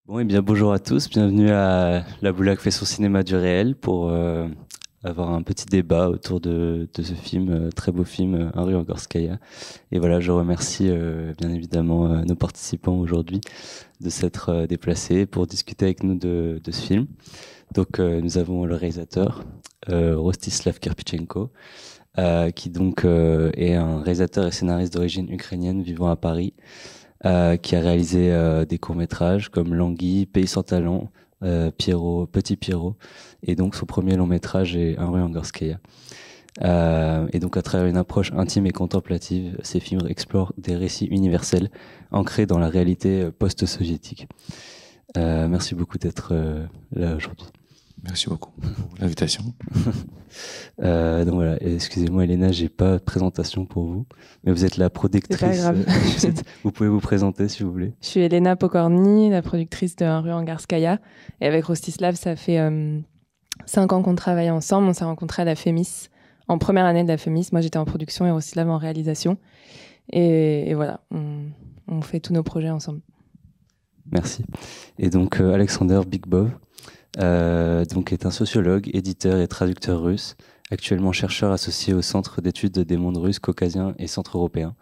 Bon, et bien bonjour à tous, bienvenue à La Boulac fait son cinéma du réel pour avoir un petit débat autour de ce film, très beau film, Un rue en Gorskaya. Et voilà, je remercie bien évidemment nos participants aujourd'hui de s'être déplacés pour discuter avec nous de ce film. Donc nous avons le réalisateur, Rostislav Kirpichenko, qui donc est un réalisateur et scénariste d'origine ukrainienne vivant à Paris, qui a réalisé des courts-métrages comme Languille, Pays sans talent, Pierrot, Petit Pierrot, et donc son premier long-métrage est Un rue en Gorskaya. Et donc à travers une approche intime et contemplative, ces films explorent des récits universels ancrés dans la réalité post-soviétique. Merci beaucoup d'être là aujourd'hui. Merci beaucoup pour l'invitation. Donc voilà, excusez-moi Elena, j'ai pas de présentation pour vous, mais vous êtes la productrice. C'est pas grave. Vous pouvez vous présenter si vous voulez. Je suis Elena Pokorny, la productrice de Un rue en Garskaya. Et avec Rostislav, ça fait 5 ans qu'on travaille ensemble. On s'est rencontrés à la FEMIS, en première année de la FEMIS. Moi, j'étais en production et Rostislav en réalisation. Et voilà, on fait tous nos projets ensemble. Merci. Et donc Alexander Bigbov, donc est un sociologue, éditeur et traducteur russe, actuellement chercheur associé au Centre d'études des mondes russes, caucasiens et centre-européens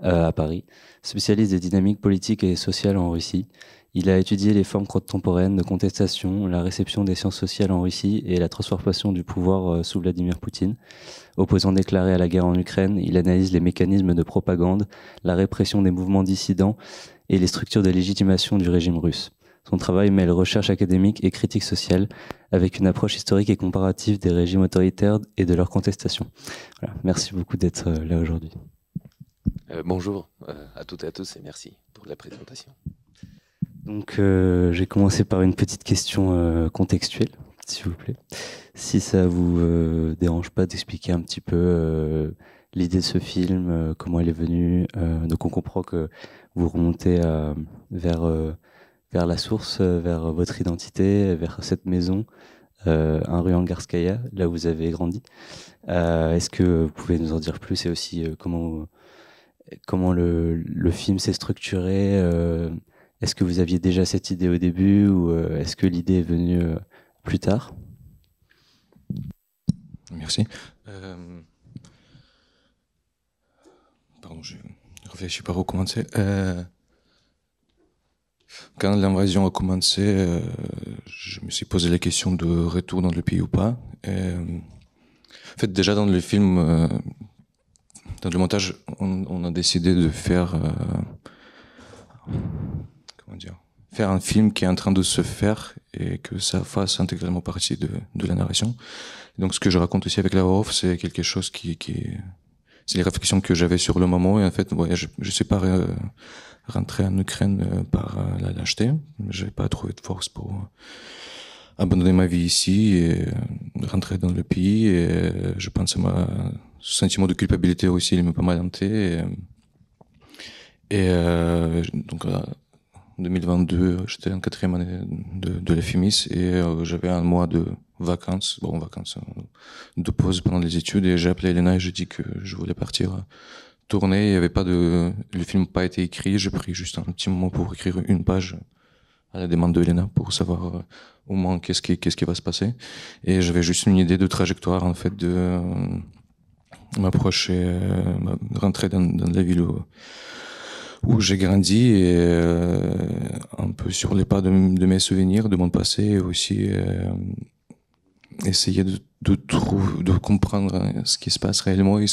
à Paris, spécialiste des dynamiques politiques et sociales en Russie. Il a étudié les formes contemporaines de contestation, la réception des sciences sociales en Russie et la transformation du pouvoir sous Vladimir Poutine. Opposant déclaré à la guerre en Ukraine, il analyse les mécanismes de propagande, la répression des mouvements dissidents et les structures de légitimation du régime russe. Son travail mêle recherche académique et critique sociale avec une approche historique et comparative des régimes autoritaires et de leur contestation. Voilà. Merci beaucoup d'être là aujourd'hui. Bonjour à toutes et à tous et merci pour la présentation. Donc, j'ai commencé par une petite question contextuelle, s'il vous plaît. Si ça vous dérange pas d'expliquer un petit peu l'idée de ce film, comment elle est venue. Donc, on comprend que vous remontez vers la source, vers votre identité, vers cette maison, Un rue en Garskaya, là où vous avez grandi. Est-ce que vous pouvez nous en dire plus et aussi comment le film s'est structuré? Est-ce que vous aviez déjà cette idée au début ou est-ce que l'idée est venue plus tard? Merci. Pardon, je réfléchis par où commencer. Quand l'invasion a commencé, je me suis posé la question de retour dans le pays ou pas. En fait, déjà dans le film, dans le montage, on a décidé de faire faire un film qui est en train de se faire et que ça fasse intégralement partie de la narration. Et donc, ce que je raconte aussi avec la voix off, c'est quelque chose c'est les réflexions que j'avais sur le moment. Et en fait, ouais, je suis pas rentré en Ukraine par la lâcheté. J'ai pas trouvé de force pour abandonner ma vie ici et rentrer dans le pays. Et je pense que ce sentiment de culpabilité aussi, il m'a pas mal hanté. Donc, en 2022, j'étais en 4e année de la FEMIS et j'avais un mois de vacances, de pause pendant les études, et j'ai appelé Elena et j'ai dit que je voulais partir tourner. Il y avait le film n'a pas été écrit, j'ai pris juste un petit moment pour écrire une page à la demande de Elena pour savoir au moins qu'est-ce qui va se passer. Et j'avais juste une idée de trajectoire, en fait, de m'approcher, rentrer dans la ville où j'ai grandi et un peu sur les pas de mes souvenirs, de mon passé, et aussi essayer de comprendre ce qui se passe réellement et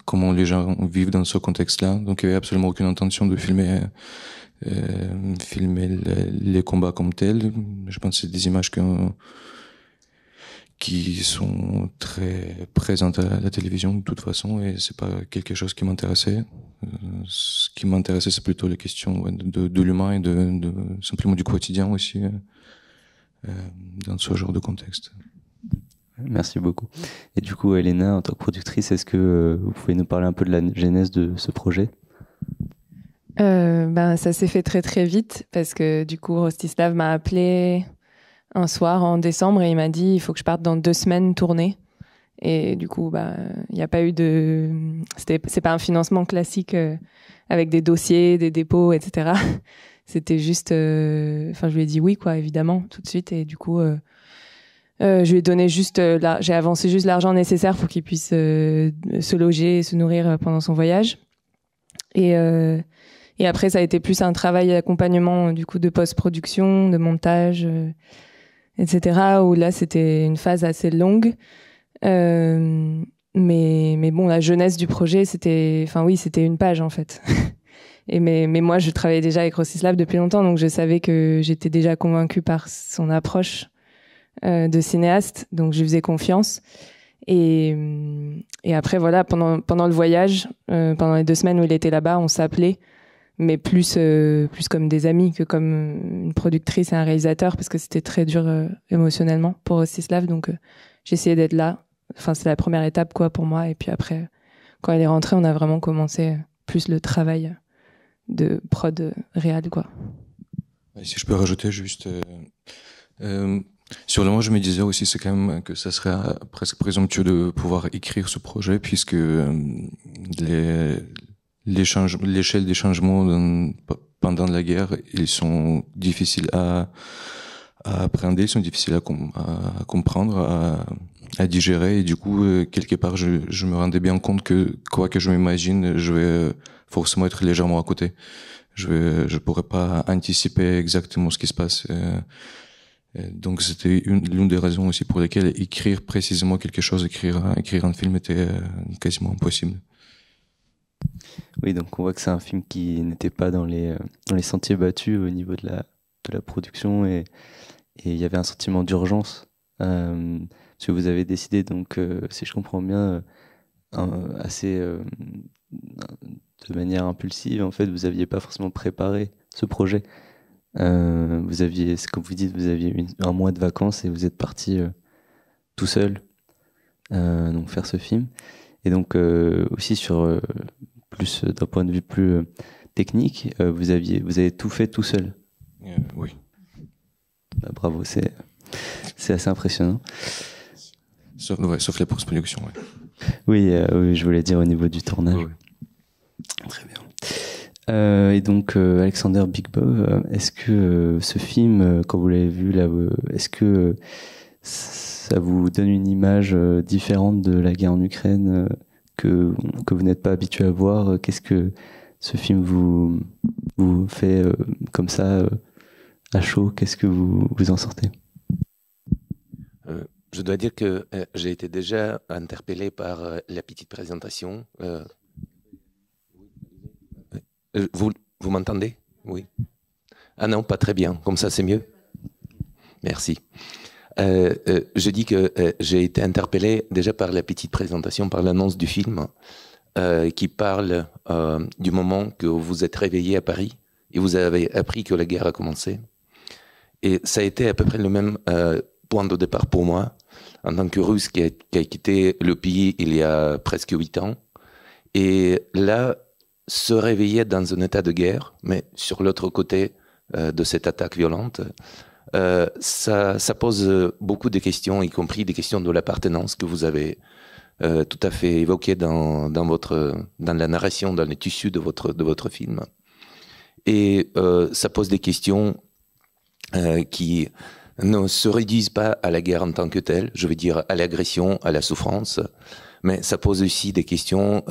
comment les gens vivent dans ce contexte-là. Donc il n'y avait absolument aucune intention de filmer les combats comme tels. Je pense que c'est des images qui sont très présentes à la télévision de toute façon, et c'est pas quelque chose qui m'intéressait. Ce qui m'intéressait, c'est plutôt les questions de l'humain et de simplement du quotidien aussi dans ce genre de contexte. Merci beaucoup. Et du coup, Elena, en tant que productrice, est-ce que vous pouvez nous parler un peu de la genèse de ce projet? Ça s'est fait très très vite parce que du coup, Rostislav m'a appelé un soir en décembre et il m'a dit il faut que je parte dans 2 semaines tourner. Et du coup, il n'y a pas eu c'est pas un financement classique avec des dossiers, des dépôts, etc. C'était juste, enfin, je lui ai dit oui, quoi, évidemment, tout de suite. Et du coup, je lui ai donné juste, j'ai avancé juste l'argent nécessaire pour qu'il puisse se loger et se nourrir pendant son voyage. Et après, ça a été plus un travail d'accompagnement, du coup, de post-production, de montage, etc. Où là, c'était une phase assez longue. Mais bon, la jeunesse du projet, c'était une page, en fait. Mais moi, je travaillais déjà avec Rostislav depuis longtemps, donc je savais que j'étais déjà convaincue par son approche de cinéaste, donc je lui faisais confiance. Et après, voilà, pendant le voyage, pendant les 2 semaines où il était là-bas, on s'appelait, mais plus comme des amis que comme une productrice et un réalisateur, parce que c'était très dur émotionnellement pour Rostislav, donc j'essayais d'être là. Enfin, c'est la première étape, quoi, pour moi. Et puis après, quand elle est rentrée, on a vraiment commencé plus le travail de prod réel, quoi. Si je peux rajouter juste, sur le moment, je me disais aussi, c'est quand même que ça serait presque présomptueux de pouvoir écrire ce projet, puisque l'échelle des changements pendant la guerre, ils sont difficiles à appréhender, ils sont difficiles à comprendre, à digérer, et du coup, quelque part, je me rendais bien compte que quoi que je m'imagine, je vais forcément être légèrement à côté. Je pourrais pas anticiper exactement ce qui se passe. Donc c'était l'une des raisons aussi pour lesquelles écrire précisément quelque chose, écrire un film était quasiment impossible. Oui, donc on voit que c'est un film qui n'était pas dans les sentiers battus au niveau de la production, et il y avait un sentiment d'urgence, parce que vous avez décidé, donc si je comprends bien, assez de manière impulsive, en fait, vous aviez pas forcément préparé ce projet. Vous aviez, comme vous dites, vous aviez un mois de vacances et vous êtes parti tout seul, donc faire ce film. Et donc aussi sur plus d'un point de vue plus technique, vous avez tout fait tout seul. Oui. Bah, bravo, c'est assez impressionnant. Sauf la post-production, ouais. Oui, je voulais dire au niveau du tournage. Ouais. Très bien. Et donc, Alexander Big Bow, est-ce que ce film, quand vous l'avez vu là, est-ce que ça vous donne une image différente de la guerre en Ukraine que vous n'êtes pas habitué à voir? Qu'est-ce que ce film vous fait comme ça à chaud? Qu'est-ce que vous en sortez? Je dois dire que j'ai été déjà interpellé par la petite présentation. Vous m'entendez? Oui. Ah non, pas très bien. Comme ça, c'est mieux. Merci. Je dis que j'ai été interpellé déjà par la petite présentation, par l'annonce du film, qui parle du moment que vous êtes réveillé à Paris et vous avez appris que la guerre a commencé. Et ça a été à peu près le même point de départ pour moi, en tant que Russe qui a quitté le pays il y a presque 8 ans. Et là, se réveiller dans un état de guerre, mais sur l'autre côté de cette attaque violente, ça pose beaucoup de questions, y compris des questions de l'appartenance que vous avez tout à fait évoquées dans la narration, dans les tissus de votre film. Et ça pose des questions qui ne se réduisent pas à la guerre en tant que telle, je veux dire à l'agression, à la souffrance, mais ça pose aussi des questions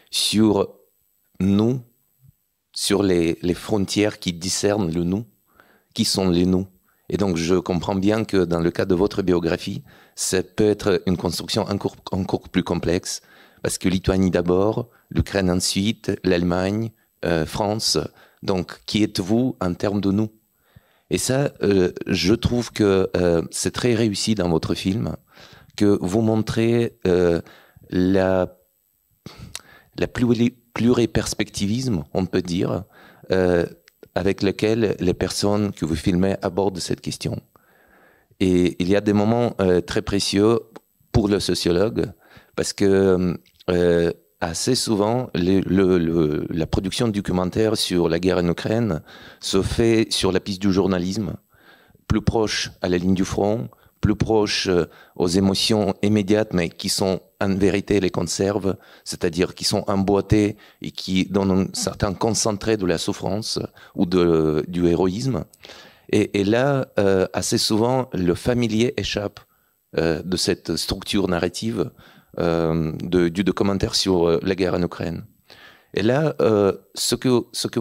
sur nous, sur les frontières qui discernent le nous, qui sont les nous. Et donc je comprends bien que dans le cas de votre biographie, ça peut être une construction encore plus complexe, parce que Lituanie d'abord, l'Ukraine ensuite, l'Allemagne, France. Donc qui êtes-vous en termes de nous? Et ça, je trouve que c'est très réussi dans votre film, que vous montrez la pluriperspectivisme, on peut dire, avec lequel les personnes que vous filmez abordent cette question. Et il y a des moments très précieux pour le sociologue, parce que assez souvent, la production de documentaires sur la guerre en Ukraine se fait sur la piste du journalisme, plus proche à la ligne du front, plus proches aux émotions immédiates, mais qui sont en vérité les conserves, c'est-à-dire qui sont emboîtées et qui donnent un certain concentré de la souffrance ou du héroïsme. Et là, assez souvent, le familier échappe de cette structure narrative du documentaire sur la guerre en Ukraine. Et là, ce que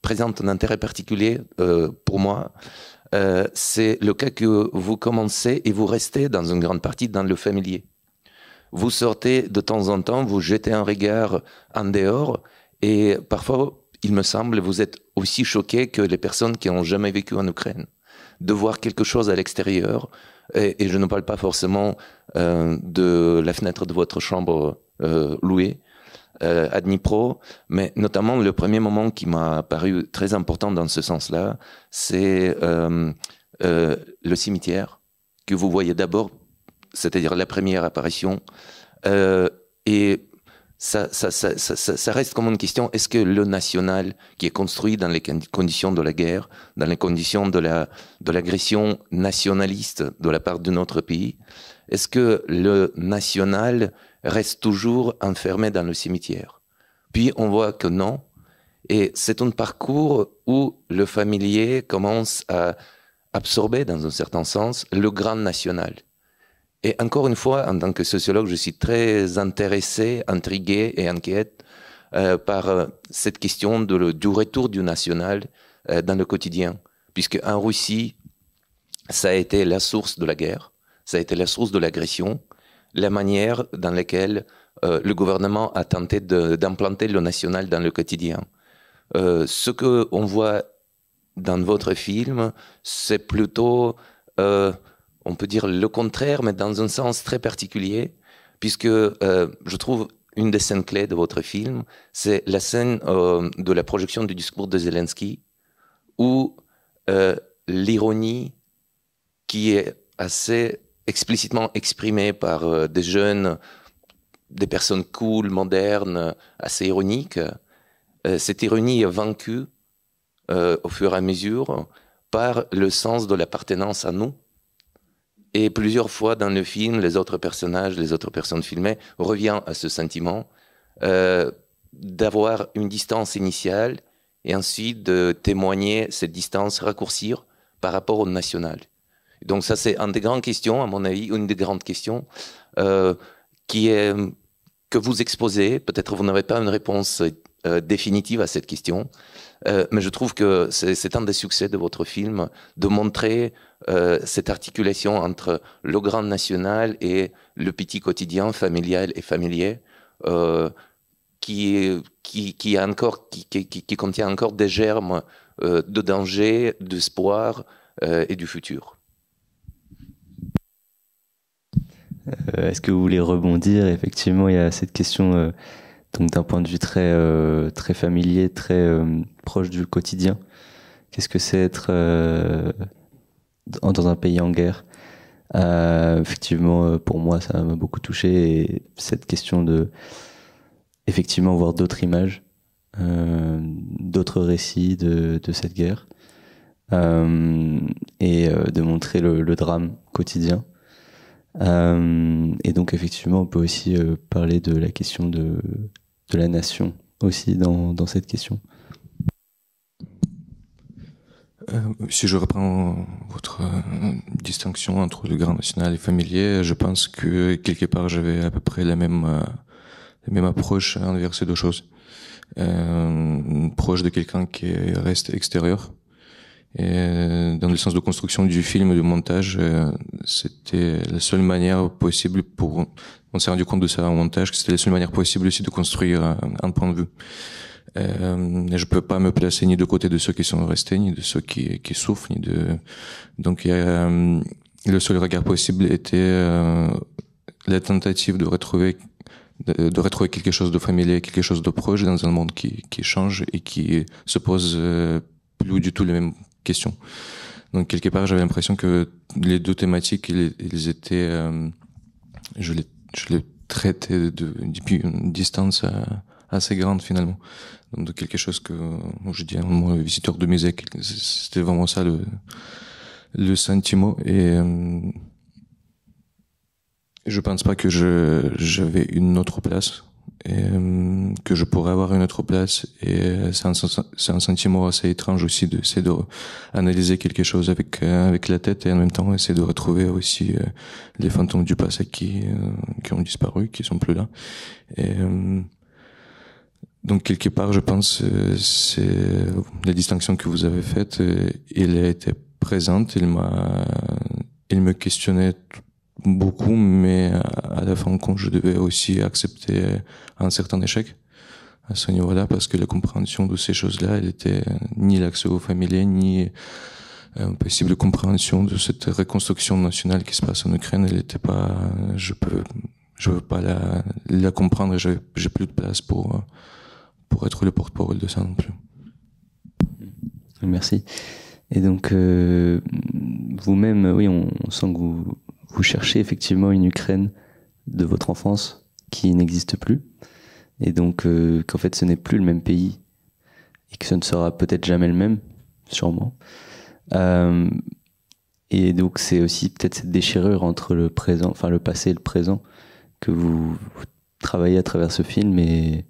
présente un intérêt particulier pour moi, c'est le cas que vous commencez et vous restez dans une grande partie dans le familier. Vous sortez de temps en temps, vous jetez un regard en dehors et parfois, il me semble, vous êtes aussi choqué que les personnes qui n'ont jamais vécu en Ukraine. De voir quelque chose à l'extérieur, et je ne parle pas forcément de la fenêtre de votre chambre louée, à Dnipro, mais notamment le premier moment qui m'a paru très important dans ce sens-là, c'est le cimetière que vous voyez d'abord, c'est-à-dire la première apparition, et ça reste comme une question, est-ce que le national qui est construit dans les conditions de la guerre, dans les conditions de l'agression nationaliste de la part de notre pays, est-ce que le national reste toujours enfermé dans le cimetière? Puis on voit que non, et c'est un parcours où le familier commence à absorber, dans un certain sens, le grand national. Et encore une fois, en tant que sociologue, je suis très intéressé, intrigué et inquiète par cette question du retour du national dans le quotidien. Puisque en Russie, ça a été la source de la guerre, ça a été la source de l'agression, la manière dans laquelle le gouvernement a tenté d'implanter le national dans le quotidien. Ce qu'on voit dans votre film, c'est plutôt... on peut dire le contraire, mais dans un sens très particulier, puisque je trouve une des scènes clés de votre film, c'est la scène de la projection du discours de Zelensky, où l'ironie qui est assez explicitement exprimée par des jeunes, des personnes cool, modernes, assez ironiques, cette ironie est vaincue au fur et à mesure par le sens de l'appartenance à nous. Et plusieurs fois dans le film, les autres personnages, les autres personnes filmées reviennent à ce sentiment d'avoir une distance initiale et ensuite de témoigner cette distance, raccourcir par rapport au national. Donc ça, c'est une des grandes questions, à mon avis, une des grandes questions qui est que vous exposez. Peut-être vous n'avez pas une réponse définitive à cette question, mais je trouve que c'est un des succès de votre film de montrer cette articulation entre le grand national et le petit quotidien familial et familier qui contient encore des germes de danger, d'espoir et du futur. Est-ce que vous voulez rebondir? Effectivement, il y a cette question donc d'un point de vue très familier, très proche du quotidien. Qu'est-ce que c'est être dans un pays en guerre? Effectivement, pour moi, ça m'a beaucoup touché. Et cette question de effectivement voir d'autres images, d'autres récits de cette guerre, et de montrer le drame quotidien. Et donc effectivement, on peut aussi parler de la question de la nation aussi dans cette question. Si je reprends votre distinction entre le grand national et familier, je pense que quelque part j'avais à peu près la même approche envers ces deux choses. Proche de quelqu'un qui reste extérieur. Et dans le sens de construction du film et du montage, c'était la seule manière possible on s'est rendu compte de ça en montage, que c'était la seule manière possible aussi de construire un point de vue. Et je peux pas me placer ni de côté de ceux qui sont restés, ni de ceux qui souffrent, donc le seul regard possible était la tentative de retrouver quelque chose de familier, quelque chose de proche dans un monde qui change et qui se pose plus du tout les mêmes questions. Donc quelque part, j'avais l'impression que les deux thématiques, ils étaient, je les traitais depuis une distance assez grande finalement. Donc de quelque chose que, je dis, un visiteur de musée, c'était vraiment ça le sentiment et je pense pas que j'avais une autre place et que je pourrais avoir une autre place et c'est un sentiment assez étrange aussi d'essayer de analyser quelque chose avec la tête et en même temps essayer de retrouver aussi les fantômes du passé qui ont disparu, qui sont plus là et donc quelque part je pense c'est la distinction que vous avez faite, elle a été présente, il me questionnait beaucoup, mais à la fin, quand je devais aussi accepter un certain échec à ce niveau-là, parce que la compréhension de ces choses-là, elle était ni l'accès aux familles, ni une possible compréhension de cette reconstruction nationale qui se passe en Ukraine, elle était pas, je veux pas la comprendre, et j'ai plus de place pour être le porte-parole de ça non plus. Merci. Et donc, vous-même, oui, on sent que vous cherchez effectivement une Ukraine de votre enfance qui n'existe plus. Et donc, qu'en fait, ce n'est plus le même pays et que ce ne sera peut-être jamais le même, sûrement. Et donc, c'est aussi peut-être cette déchirure entre le présent, enfin le passé et le présent que vous travaillez à travers ce film et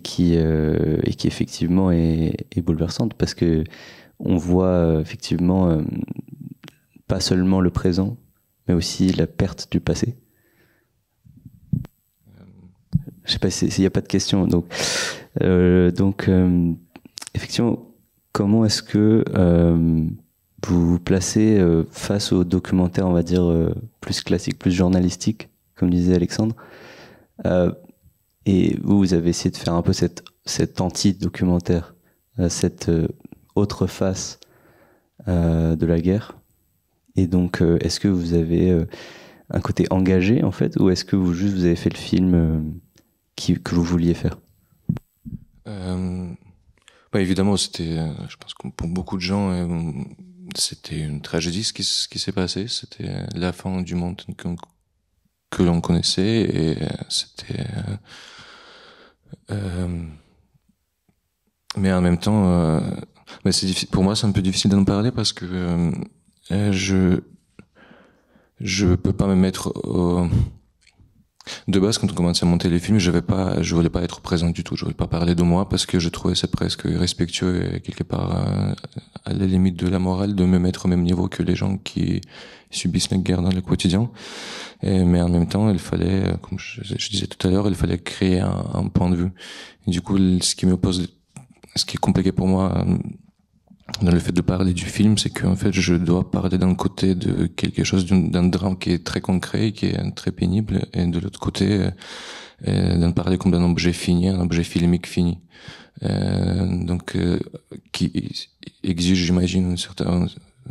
qui effectivement est bouleversante parce que on voit effectivement pas seulement le présent, mais aussi la perte du passé. Je sais pas s'il n'y a pas de question. Donc, effectivement, comment est-ce que vous vous placez face au documentaire, on va dire, plus classique, plus journalistique, comme disait Alexandre, et vous avez essayé de faire un peu cet anti-documentaire, cette autre face de la guerre. Et donc, est-ce que vous avez un côté engagé, en fait, ou est-ce que vous avez fait le film que vous vouliez faire? Évidemment, c'était, je pense que pour beaucoup de gens, c'était une tragédie ce qui s'est passé. C'était la fin du monde que l'on connaissait et c'était... mais en même temps, pour moi, c'est un peu difficile d'en parler parce que je peux pas me mettre de base quand on commençait à monter les films, je voulais pas être présent du tout, je voulais pas parler de moi parce que je trouvais ça presque irrespectueux et quelque part à la limite de la morale de me mettre au même niveau que les gens qui subissent la guerre dans le quotidien. Mais en même temps, il fallait, comme je disais tout à l'heure, il fallait créer un point de vue. Et du coup, ce qui est compliqué pour moi dans le fait de parler du film, c'est qu'en fait, je dois parler d'un côté de quelque chose, d'un drame qui est très concret, qui est très pénible, et de l'autre côté, d'en parler comme d'un objet fini, un objet filmique fini. Donc, qui exige, j'imagine, une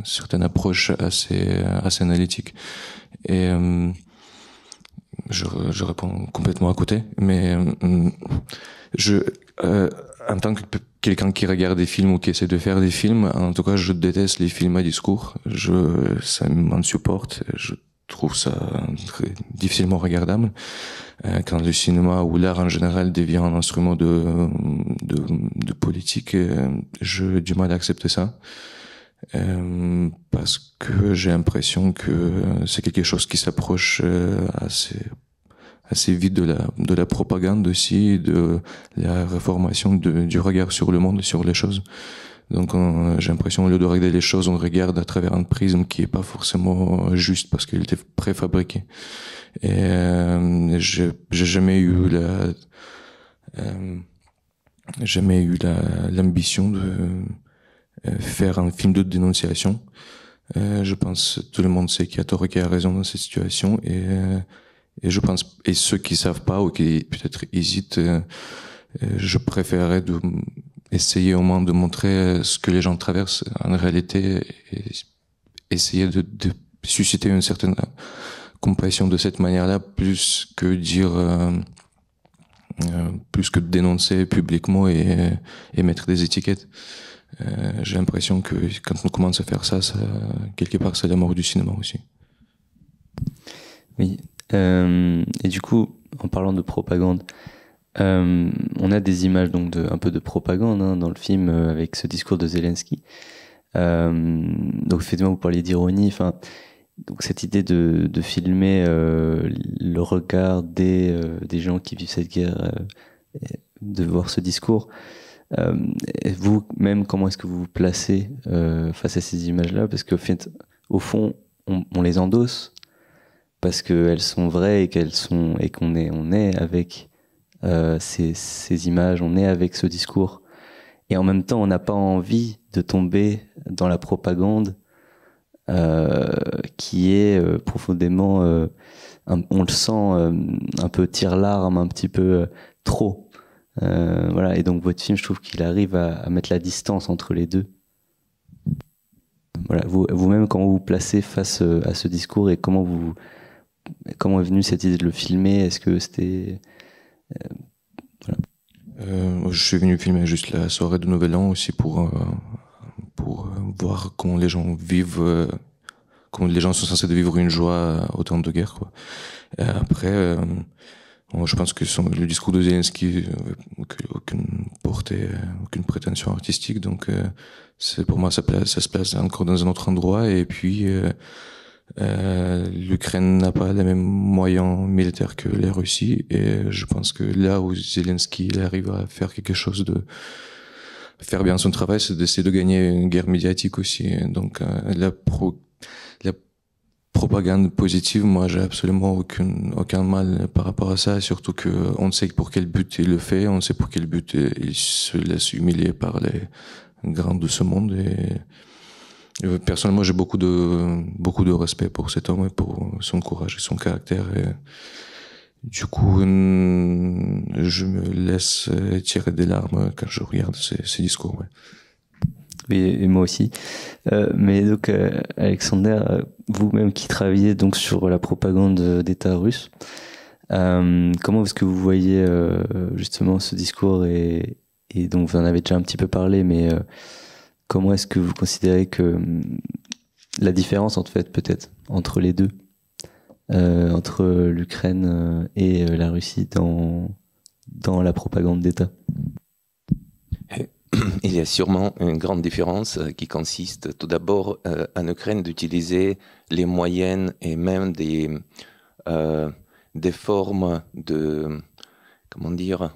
certaine approche assez analytique. Et je réponds complètement à côté, mais en tant que quelqu'un qui regarde des films ou qui essaie de faire des films, en tout cas, je déteste les films à discours. Ça m'insupporte. Je trouve ça très difficilement regardable. Quand le cinéma ou l'art en général devient un instrument de politique, j'ai du mal à accepter ça. Parce que j'ai l'impression que c'est quelque chose qui s'approche assez vite de la propagande aussi, de la réformation du regard sur le monde, sur les choses. Donc j'ai l'impression au lieu de regarder les choses, on regarde à travers un prisme qui est pas forcément juste parce qu'il était préfabriqué. Et j'ai jamais eu l'ambition de faire un film de dénonciation. Je pense tout le monde sait qu'il y a tort et qu'il y a raison dans cette situation et je pense, et ceux qui savent pas ou qui peut-être hésitent, je préférerais essayer au moins de montrer ce que les gens traversent en réalité et essayer de susciter une certaine compassion de cette manière-là, plus que dénoncer publiquement et mettre des étiquettes. J'ai l'impression que quand on commence à faire ça, quelque part, c'est la mort du cinéma aussi. Oui. Et du coup, en parlant de propagande, on a des images donc un peu de propagande dans le film avec ce discours de Zelensky. Donc effectivement, vous parliez d'ironie. Enfin, donc cette idée de filmer le regard des gens qui vivent cette guerre, de voir ce discours. Vous-même, comment est-ce que vous vous placez face à ces images-là? Parce qu'au fait, au fond, on les endosse parce qu'elles sont vraies et qu'on est avec ces images, on est avec ce discours. Et en même temps, on n'a pas envie de tomber dans la propagande qui est profondément, on le sent, un peu tire-larme, un petit peu trop. Voilà. Et donc votre film, je trouve qu'il arrive à mettre la distance entre les deux. Voilà. Vous-même, comment vous vous placez face à ce discours et comment est venue cette idée de le filmer? Est-ce que c'était voilà. Je suis venu filmer juste la soirée de Nouvel An aussi pour voir comment les gens vivent, comment les gens sont censés de vivre une joie au temps de guerre, quoi. Et après, je pense que le discours de Zelensky aucune portée, aucune prétention artistique, donc pour moi ça se place encore dans un autre endroit. Et puis l'Ukraine n'a pas les mêmes moyens militaires que la Russie, et je pense que là où Zelensky arrive à faire quelque chose faire bien son travail, c'est d'essayer de gagner une guerre médiatique aussi. Donc la propagande positive, moi j'ai absolument aucun mal par rapport à ça, surtout que on sait pour quel but il le fait, on sait pour quel but il se laisse humilier par les grands de ce monde. Et personnellement, j'ai beaucoup de respect pour cet homme et pour son courage et son caractère. Et du coup, je me laisse tirer des larmes quand je regarde ces discours. Ouais. Oui, et moi aussi. Mais donc, Alexander, vous-même qui travaillez donc sur la propagande d'État russe, comment est-ce que vous voyez justement ce discours et donc vous en avez déjà un petit peu parlé, mais comment est-ce que vous considérez que la différence, en fait, peut-être, entre les deux, entre l'Ukraine et la Russie dans la propagande d'État? Il y a sûrement une grande différence qui consiste tout d'abord en Ukraine d'utiliser les moyennes et même des formes de, comment dire,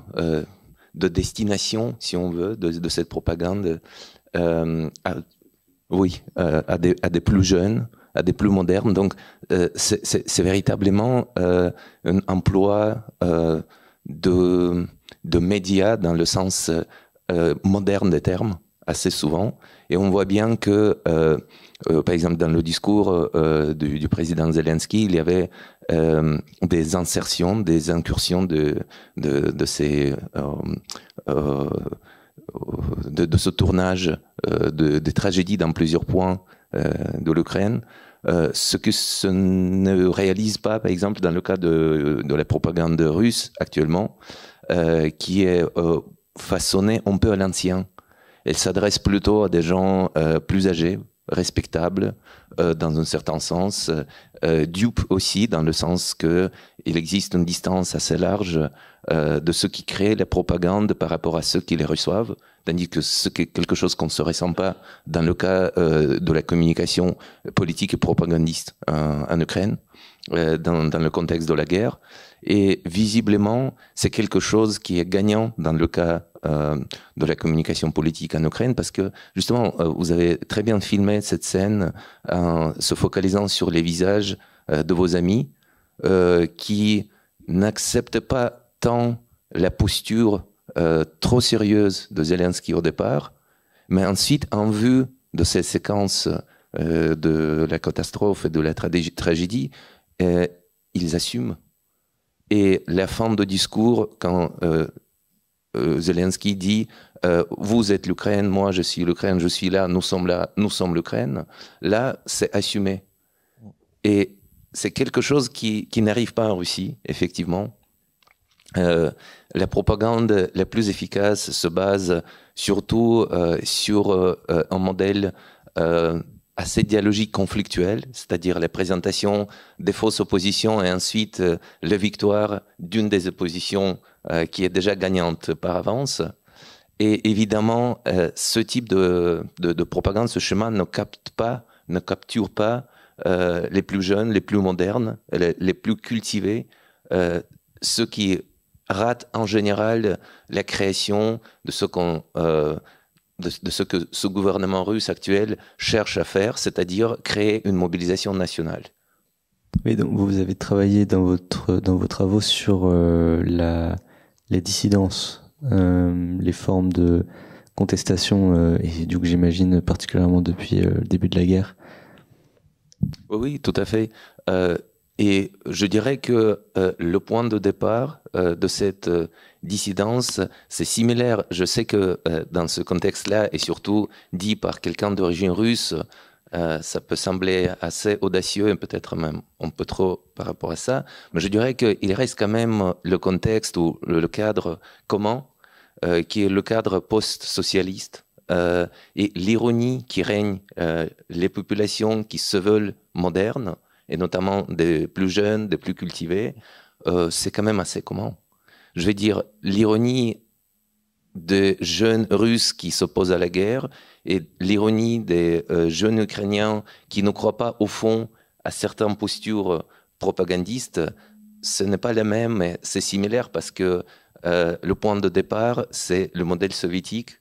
de destination, si on veut, de cette propagande. À des plus jeunes, à des plus modernes. Donc, c'est véritablement un emploi de médias dans le sens moderne des termes, assez souvent. Et on voit bien que, par exemple, dans le discours du président Zelensky, il y avait des insertions, des incursions de ce tournage des tragédies dans plusieurs points de l'Ukraine, ce que ce ne réalise pas, par exemple, dans le cas de la propagande russe actuellement, qui est façonnée un peu à l'ancien. Elle s'adresse plutôt à des gens plus âgés, respectables, dans un certain sens, dupes aussi, dans le sens que il existe une distance assez large de ceux qui créent la propagande par rapport à ceux qui les reçoivent, tandis que c'est quelque chose qu'on ne se ressent pas dans le cas de la communication politique et propagandiste en Ukraine, dans le contexte de la guerre. Et visiblement, c'est quelque chose qui est gagnant dans le cas de la communication politique en Ukraine, parce que justement, vous avez très bien filmé cette scène en se focalisant sur les visages de vos amis qui n'acceptent pas tant la posture trop sérieuse de Zelensky au départ, mais ensuite, en vue de ces séquences de la catastrophe et de la tragédie, ils assument. Et la fin de discours, quand Zelensky dit vous êtes l'Ukraine, moi je suis l'Ukraine, je suis là, nous sommes l'Ukraine, là c'est assumé. Et c'est quelque chose qui n'arrive pas en Russie, effectivement. La propagande la plus efficace se base surtout sur un modèle assez dialogique conflictuel, c'est-à-dire la présentation des fausses oppositions et ensuite la victoire d'une des oppositions qui est déjà gagnante par avance. Et évidemment, ce type de propagande, ce chemin ne capture pas les plus jeunes, les plus modernes, les plus cultivés, ceux qui ratent en général la création de ce de ce que ce gouvernement russe actuel cherche à faire, c'est-à-dire créer une mobilisation nationale. Oui, donc vous avez travaillé dans vos travaux sur les dissidences, les formes de contestation, et du coup j'imagine particulièrement depuis le début de la guerre. Oui, tout à fait. Et je dirais que le point de départ de cette dissidence, c'est similaire. Je sais que dans ce contexte-là, et surtout dit par quelqu'un d'origine russe, ça peut sembler assez audacieux et peut-être même un peu trop par rapport à ça, mais je dirais qu'il reste quand même le contexte ou le cadre commun, qui est le cadre post-socialiste, et l'ironie qui règne, les populations qui se veulent modernes, et notamment des plus jeunes, des plus cultivés, c'est quand même assez commun. Je vais dire, l'ironie des jeunes Russes qui s'opposent à la guerre et l'ironie des jeunes Ukrainiens qui ne croient pas au fond à certaines postures propagandistes, ce n'est pas la même, mais c'est similaire parce que le point de départ, c'est le modèle soviétique,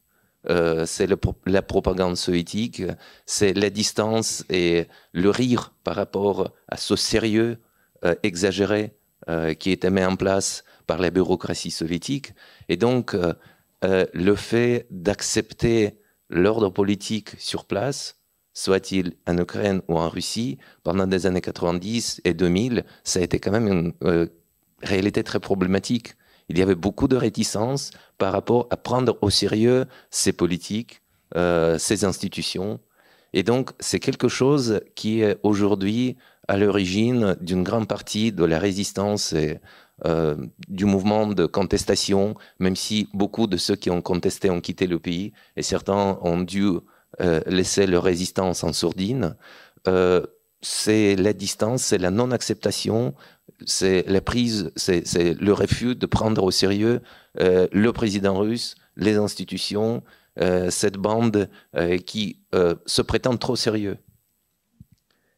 c'est la propagande soviétique, c'est la distance et le rire par rapport à ce sérieux exagéré qui était mis en place par la bureaucratie soviétique. Et donc, le fait d'accepter l'ordre politique sur place, soit-il en Ukraine ou en Russie, pendant des années 90 et 2000, ça a été quand même une réalité très problématique. Il y avait beaucoup de réticence par rapport à prendre au sérieux ces politiques, ces institutions. Et donc, c'est quelque chose qui est aujourd'hui à l'origine d'une grande partie de la résistance et du mouvement de contestation, même si beaucoup de ceux qui ont contesté ont quitté le pays et certains ont dû laisser leur résistance en sourdine. C'est la distance, c'est la non-acceptation, c'est la prise, c'est le refus de prendre au sérieux le président russe, les institutions, cette bande qui se prétend trop sérieux.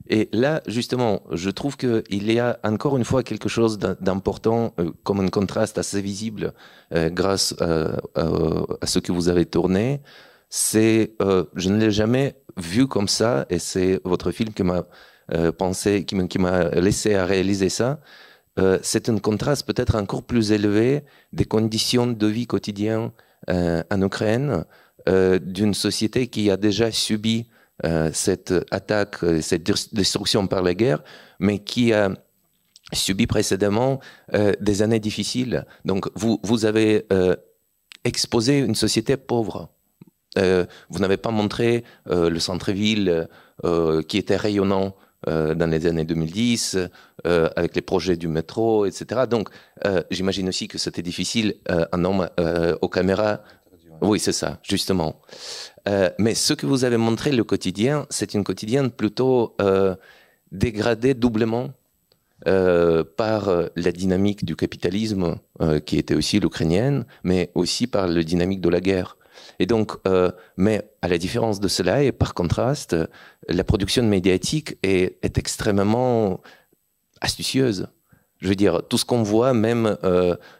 Et là, justement, je trouve qu'il y a encore une fois quelque chose d'important, comme un contraste assez visible grâce à ce que vous avez tourné. C'est, je ne l'ai jamais vu comme ça, et c'est votre film qui m'a qui m'a laissé à réaliser ça. C'est un contraste peut-être encore plus élevé des conditions de vie quotidienne en Ukraine, d'une société qui a déjà subi cette attaque, cette destruction par la guerre, mais qui a subi précédemment des années difficiles. Donc, vous avez exposé une société pauvre. Vous n'avez pas montré le centre-ville qui était rayonnant dans les années 2010, avec les projets du métro, etc. Donc, j'imagine aussi que c'était difficile un homme aux caméras. Oui, c'est ça, justement. Mais ce que vous avez montré, le quotidien, c'est une quotidienne plutôt dégradée doublement par la dynamique du capitalisme, qui était aussi l'ukrainienne, mais aussi par la dynamique de la guerre. Et donc, mais à la différence de cela, et par contraste, la production médiatique est extrêmement astucieuse. Je veux dire, tout ce qu'on voit, même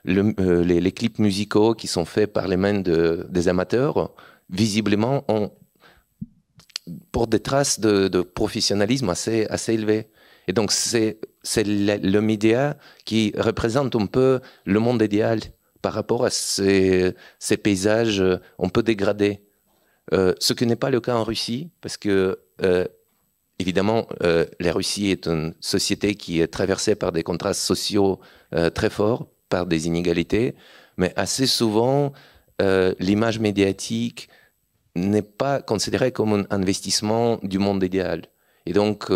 les clips musicaux qui sont faits par les mains des amateurs, visiblement, portent des traces de professionnalisme assez élevées. Et donc, c'est le média qui représente un peu le monde idéal par rapport à ces paysages un peu dégradés. Ce qui n'est pas le cas en Russie, parce que, évidemment, la Russie est une société qui est traversée par des contrastes sociaux très forts, par des inégalités, mais assez souvent, l'image médiatique n'est pas considérée comme un investissement du monde idéal. Et donc,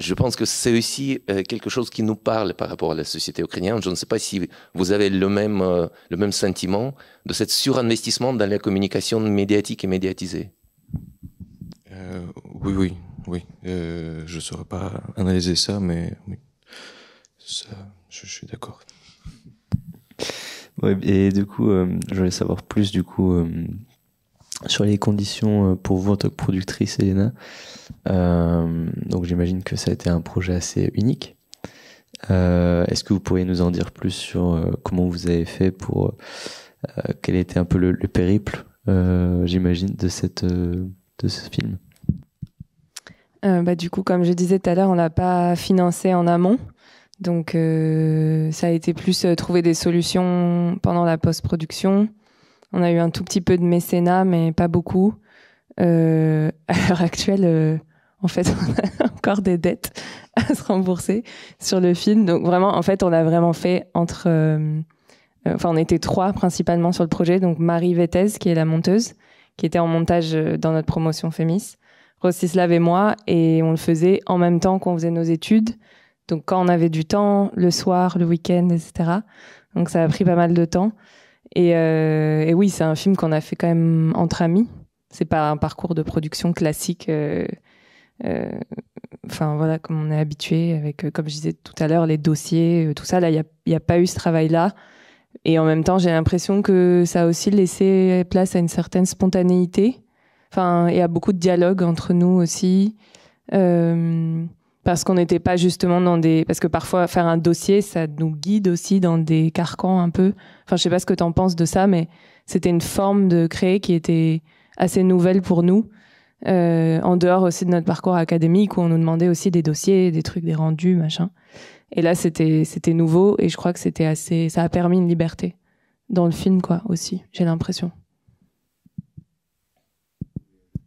je pense que c'est aussi quelque chose qui nous parle par rapport à la société ukrainienne. Je ne sais pas si vous avez le même sentiment de cet surinvestissement dans la communication médiatique et médiatisée. Oui. Je ne saurais pas analyser ça, mais oui. Ça, je suis d'accord. Ouais, et du coup, je voulais savoir plus sur les conditions pour vous en tant que productrice, Elena. Donc j'imagine que ça a été un projet assez unique. Est-ce que vous pourriez nous en dire plus sur comment vous avez fait pour quel était un peu le périple, j'imagine, de ce film? Du coup, comme je disais tout à l'heure, on l'a pas financé en amont. Donc, ça a été plus trouver des solutions pendant la post-production. On a eu un tout petit peu de mécénat, mais pas beaucoup. À l'heure actuelle, en fait, on a encore des dettes à se rembourser sur le film. Donc, vraiment, en fait, on l'a vraiment fait on était 3 principalement sur le projet. Donc, Marie Vettez, qui est la monteuse, qui était en montage dans notre promotion Fémis, Rostislav et moi, et on le faisait en même temps qu'on faisait nos études. Donc, quand on avait du temps, le soir, le week-end, etc. Donc, ça a pris pas mal de temps. Et oui, c'est un film qu'on a fait quand même entre amis. C'est pas un parcours de production classique. Voilà, comme on est habitué avec, comme je disais tout à l'heure, les dossiers, tout ça. Là, il y a pas eu ce travail-là. Et en même temps, j'ai l'impression que ça a aussi laissé place à une certaine spontanéité. Et à beaucoup de dialogue entre nous aussi. Parce qu'on n'était pas justement parce que parfois, faire un dossier, ça nous guide aussi dans des carcans un peu. Je sais pas ce que t'en penses de ça, mais c'était une forme de créer qui était assez nouvelle pour nous. En dehors aussi de notre parcours académique où on nous demandait aussi des dossiers, des trucs, des rendus, machin. Et là, c'était nouveau et je crois que ça a permis une liberté dans le film, quoi, aussi, j'ai l'impression.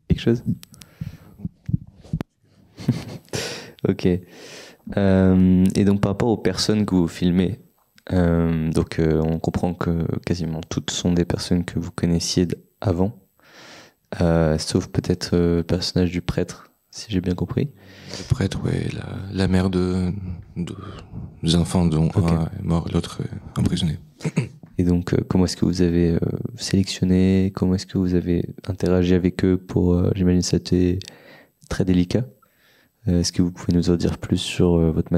Quelque chose? Ok. Et donc, par rapport aux personnes que vous filmez, on comprend que quasiment toutes sont des personnes que vous connaissiez avant, sauf peut-être le personnage du prêtre, si j'ai bien compris. Le prêtre, ouais, la mère des enfants dont un est mort, l'autre emprisonné. Et donc, comment est-ce que vous avez sélectionné? Comment est-ce que vous avez interagi avec eux j'imagine que c'était très délicat. Est-ce que vous pouvez nous en dire plus sur votre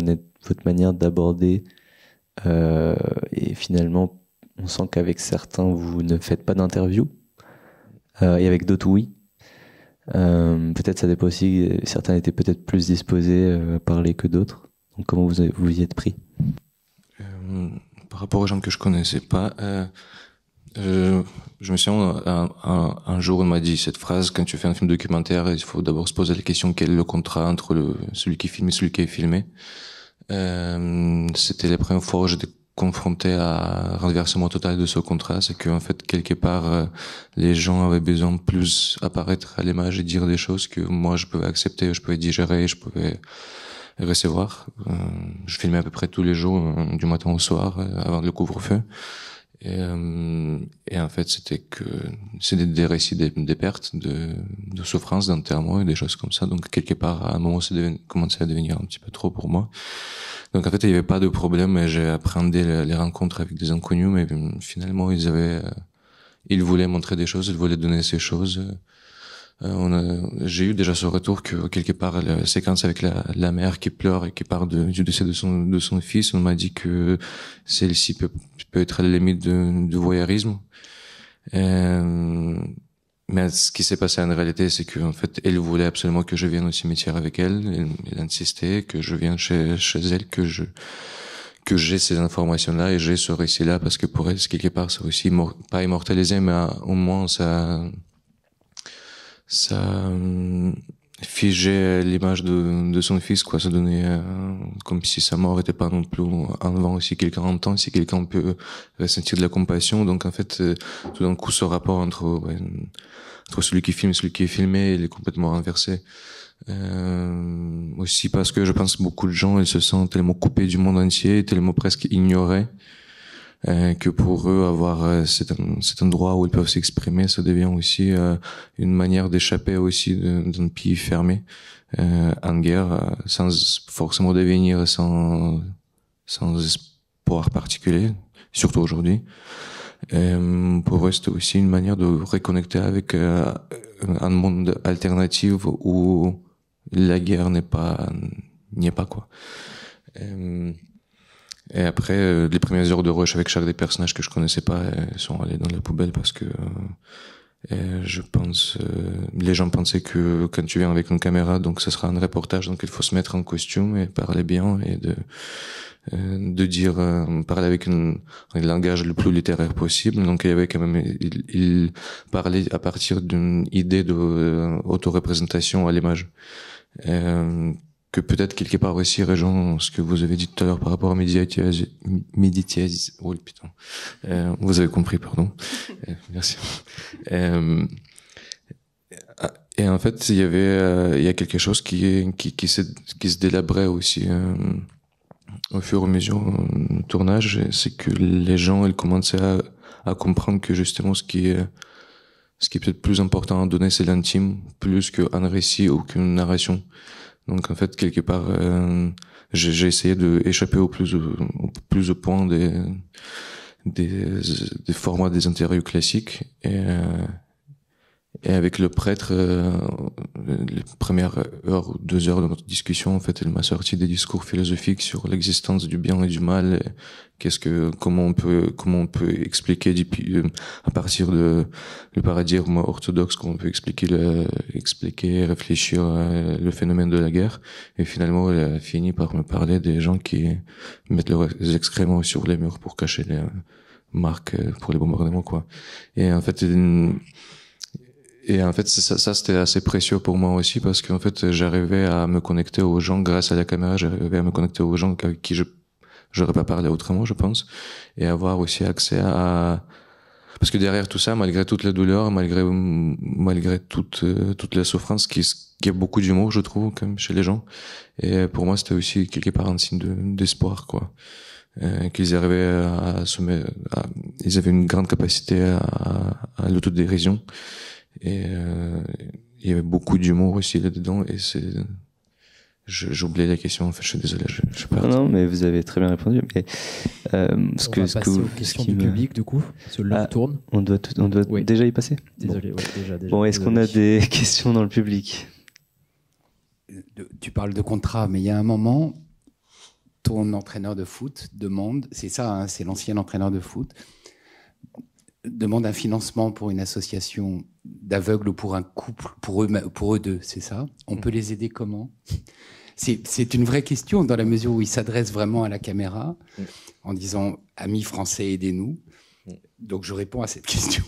manière d'aborder et finalement, on sent qu'avec certains, vous ne faites pas d'interview et avec d'autres, oui. Peut-être ça dépend aussi, certains étaient peut-être plus disposés à parler que d'autres. Donc comment vous y êtes pris? Par rapport aux gens que je connaissais pas, je me souviens un jour on m'a dit cette phrase: quand tu fais un film documentaire, il faut d'abord se poser la question quel est le contrat entre celui qui filme et celui qui est filmé. C'était la première fois où j'étais confronté à un renversement total de ce contrat. C'est qu'en fait quelque part les gens avaient besoin de plus apparaître à l'image et dire des choses que moi je pouvais accepter, je pouvais digérer, je pouvais recevoir. Je filmais à peu près tous les jours, du matin au soir, avant le couvre-feu. Et en fait, c'était des récits des pertes, de souffrances, d'enterrement et des choses comme ça. Donc, quelque part, à un moment, ça commençait à devenir un petit peu trop pour moi. Donc, en fait, il n'y avait pas de problème et j'ai appréhendé les rencontres avec des inconnus, mais finalement, ils voulaient montrer des choses, ils voulaient donner ces choses. J'ai eu déjà ce retour que quelque part la séquence avec la mère qui pleure et qui parle du décès de son fils, on m'a dit que celle-ci peut être à la limite de voyeurisme. Mais ce qui s'est passé en réalité, c'est que en fait, elle voulait absolument que je vienne au cimetière avec elle. Elle insistait que je vienne chez elle, que j'ai ces informations-là et j'ai ce récit-là, parce que pour elle, quelque part, c'est aussi pas immortalisé, mais au moins ça figeait l'image de son fils, quoi. Ça donnait comme si sa mort était pas non plus en vent. Si quelqu'un entend, si quelqu'un peut ressentir de la compassion. Donc en fait, tout d'un coup, ce rapport entre celui qui filme et celui qui est filmé, il est complètement inversé. Aussi parce que je pense que beaucoup de gens, ils se sentent tellement coupés du monde entier, tellement presque ignorés, que pour eux avoir cet endroit où ils peuvent s'exprimer, ça devient aussi une manière d'échapper aussi d'un pays fermé en guerre, sans forcément devenir sans espoir particulier, surtout aujourd'hui. Pour eux, c'était aussi une manière de reconnecter avec un monde alternatif où la guerre n'y est pas, quoi. Et après, les premières heures de rush avec chaque des personnages que je connaissais pas sont allés dans la poubelle parce que je pense, les gens pensaient que quand tu viens avec une caméra, donc ce sera un reportage, donc il faut se mettre en costume et parler bien et de dire, parler avec un langage le plus littéraire possible. Donc il y avait quand même, il parlait à partir d'une idée de autoreprésentation à l'image. Que peut-être quelque part aussi rejoint ce que vous avez dit tout à l'heure par rapport à oh putain, vous avez compris, pardon. Merci. Et en fait, il y a quelque chose qui se délabrait aussi au fur et à mesure du tournage, c'est que les gens, ils commençaient à comprendre que justement ce qui est peut-être plus important à donner, c'est l'intime, plus qu'un récit ou qu'une narration. Donc en fait, quelque part, j'ai essayé d'échapper au plus de points des formats des interviews classiques. Et avec le prêtre, les premières heures ou 2 heures de notre discussion, en fait, il m'a sorti des discours philosophiques sur l'existence du bien et du mal. Et comment on peut expliquer à partir du paradigme orthodoxe, comment on peut expliquer, réfléchir le phénomène de la guerre. Et finalement, elle a fini par me parler des gens qui mettent leurs excréments sur les murs pour cacher les marques pour les bombardements, quoi. Et en fait, ça c'était assez précieux pour moi aussi parce qu'en fait, j'arrivais à me connecter aux gens grâce à la caméra, j'arrivais à me connecter aux gens avec qui j'aurais pas parlé autrement, je pense, et avoir aussi accès parce que derrière tout ça, malgré toute la douleur, malgré toute la souffrance, qu'il y a beaucoup d'humour, je trouve, quand même, chez les gens. Et pour moi, c'était aussi quelque part un signe d'espoir, quoi. Qu'ils arrivaient ils avaient une grande capacité à l'autodérision. Et il y avait beaucoup d'humour aussi là-dedans. Et j'ai oublié la question, en fait, je suis désolé. Je sais pas. Non, mais vous avez très bien répondu. Mais, on va passer aux questions du public, du coup. Parce que l'heure tourne. On doit oui. Déjà y passer. Désolé, bon. Déjà. Bon, est-ce qu'on a des questions dans le public? Tu parles de contrat, mais il y a un moment, ton entraîneur de foot demande, c'est ça, hein, c'est l'ancien entraîneur de foot, demande un financement pour une association d'aveugles ou pour un couple, pour eux deux, c'est ça? On peut les aider comment? C'est une vraie question dans la mesure où ils s'adressent vraiment à la caméra en disant « Amis français, aidez-nous ». Donc je réponds à cette question.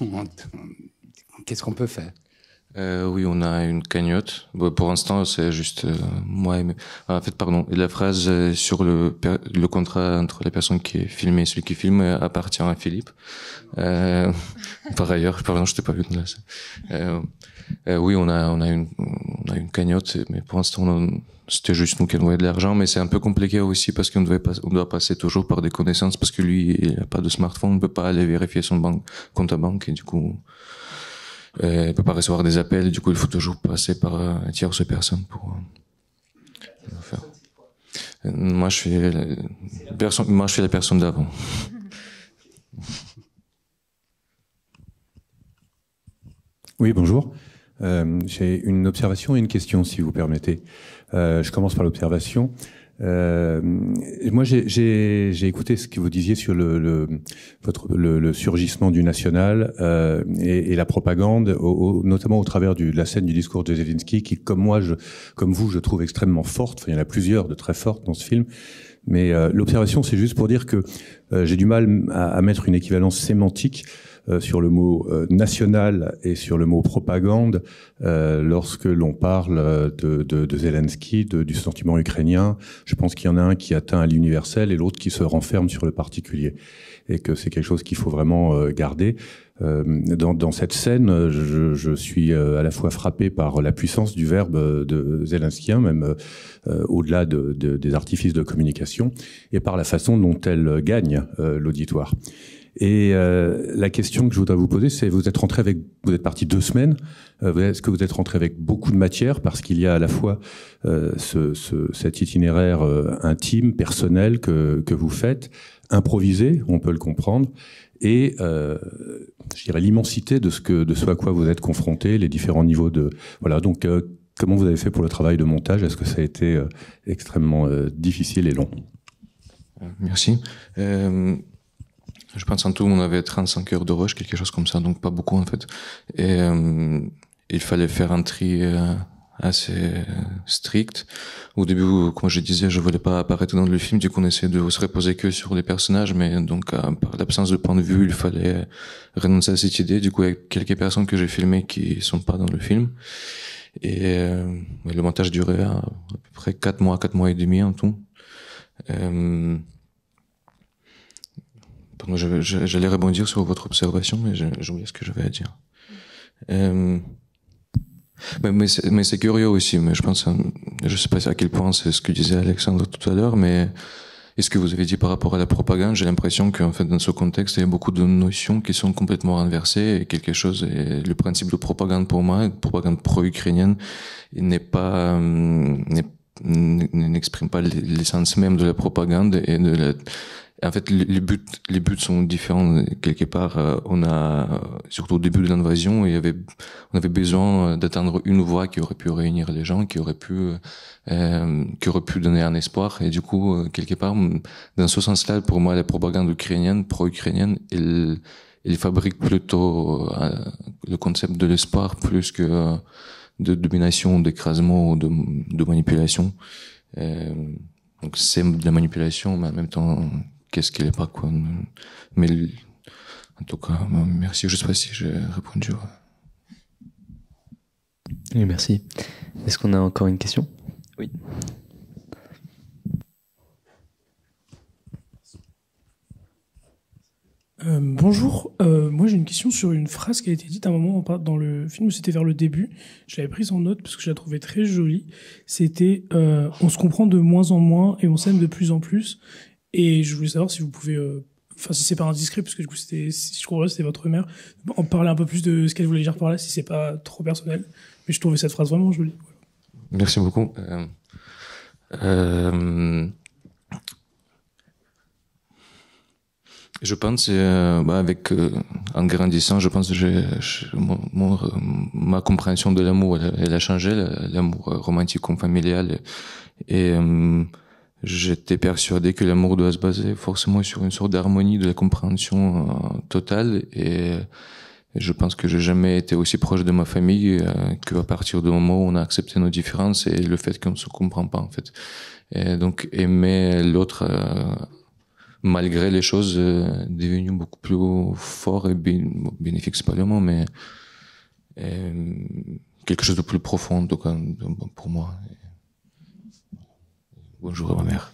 Qu'est-ce qu'on peut faire? Oui, on a une cagnotte. Bon, pour l'instant, c'est juste moi et en fait, pardon. La phrase sur le contrat entre la personne qui est filmée et celui qui filme appartient à Philippe. Par ailleurs, pardon, je t'ai pas vu de là. Oui, on a une cagnotte, mais pour l'instant, c'était juste nous qui envoyons de l'argent, mais c'est un peu compliqué aussi parce qu'on doit passer toujours par des connaissances parce que lui, il n'a pas de smartphone, on ne peut pas aller vérifier son compte à banque et du coup, il peut pas recevoir des appels, du coup il faut toujours passer par un tierce personne pour le faire. Moi je suis la personne d'avant. Oui, bonjour. J'ai une observation et une question, si vous permettez. Je commence par l'observation. Moi, j'ai écouté ce que vous disiez sur le surgissement du national et la propagande, notamment au travers de la scène du discours de Zelensky, qui, comme vous, je trouve extrêmement forte. Enfin, il y en a plusieurs de très fortes dans ce film. Mais l'observation, c'est juste pour dire que j'ai du mal à mettre une équivalence sémantique sur le mot national et sur le mot propagande lorsque l'on parle de Zelensky, du sentiment ukrainien. Je pense qu'il y en a un qui atteint à l'universel et l'autre qui se renferme sur le particulier, et que c'est quelque chose qu'il faut vraiment garder. Dans cette scène, je suis à la fois frappé par la puissance du verbe de Zelensky, même au-delà des artifices de communication, et par la façon dont elle gagne l'auditoire. Et la question que je voudrais vous poser, c'est vous êtes parti 2 semaines. Est-ce que vous êtes rentré avec beaucoup de matière, parce qu'il y a à la fois cet itinéraire intime, personnel que vous faites, improvisé, on peut le comprendre, et je dirais l'immensité de ce à quoi vous êtes confrontés, les différents niveaux de voilà. Donc comment vous avez fait pour le travail de montage? Est-ce que ça a été extrêmement difficile et long? Merci. Je pense en tout, on avait 35 heures de rush, quelque chose comme ça, donc pas beaucoup en fait. Et il fallait faire un tri assez strict. Au début, comme je disais, je voulais pas apparaître dans le film, du coup on essayait de se reposer que sur les personnages, mais donc par l'absence de point de vue, il fallait renoncer à cette idée. Du coup, il y a quelques personnes que j'ai filmées qui sont pas dans le film. Et le montage durait à peu près 4 mois et demi en tout. Pardon, j'allais rebondir sur votre observation, mais j'ai oublié ce que j'avais à dire. Mais c'est curieux aussi, mais je pense, je sais pas à quel point c'est ce que disait Alexandre tout à l'heure, mais est-ce que vous avez dit par rapport à la propagande, j'ai l'impression qu'en fait, dans ce contexte, il y a beaucoup de notions qui sont complètement renversées et quelque chose, et le principe de propagande pour moi, propagande pro-ukrainienne, il n'exprime pas l'essence même de la propagande et de la. En fait, les buts sont différents quelque part. On a, surtout au début de l'invasion, on avait besoin d'atteindre une voix qui aurait pu réunir les gens, qui aurait pu donner un espoir. Et du coup, quelque part, dans ce sens-là, pour moi, la propagande ukrainienne, pro-ukrainienne, il fabrique plutôt le concept de l'espoir plus que de domination, d'écrasement ou de manipulation. Donc c'est de la manipulation, mais en même temps, qu'est-ce qu'il est pas, quoi. Mais en tout cas, merci. Je sais pas si j'ai répondu. Oui, merci. Est-ce qu'on a encore une question? Oui. Bonjour, moi j'ai une question sur une phrase qui a été dite à un moment dans le film, c'était vers le début, je l'avais prise en note parce que je la trouvais très jolie, c'était on se comprend de moins en moins et on s'aime de plus en plus, et je voulais savoir si vous pouvez, enfin si c'est pas indiscret, parce que du coup si je comprends c'était votre mère, en parler un peu plus de ce qu'elle voulait dire par là, si c'est pas trop personnel, mais je trouvais cette phrase vraiment jolie. Merci beaucoup. Je pense, en grandissant, je pense que ma compréhension de l'amour, elle a changé, l'amour romantique comme familial. Et j'étais persuadé que l'amour doit se baser forcément sur une sorte d'harmonie, de la compréhension totale. Et je pense que j'ai jamais été aussi proche de ma famille qu'à partir du moment où on a accepté nos différences et le fait qu'on ne se comprend pas, en fait. Et donc, aimer l'autre malgré les choses devenues beaucoup plus fort et bénéfique, c'est pas le mot, mais quelque chose de plus profond, en tout cas, pour moi. Bonjour à ma mère.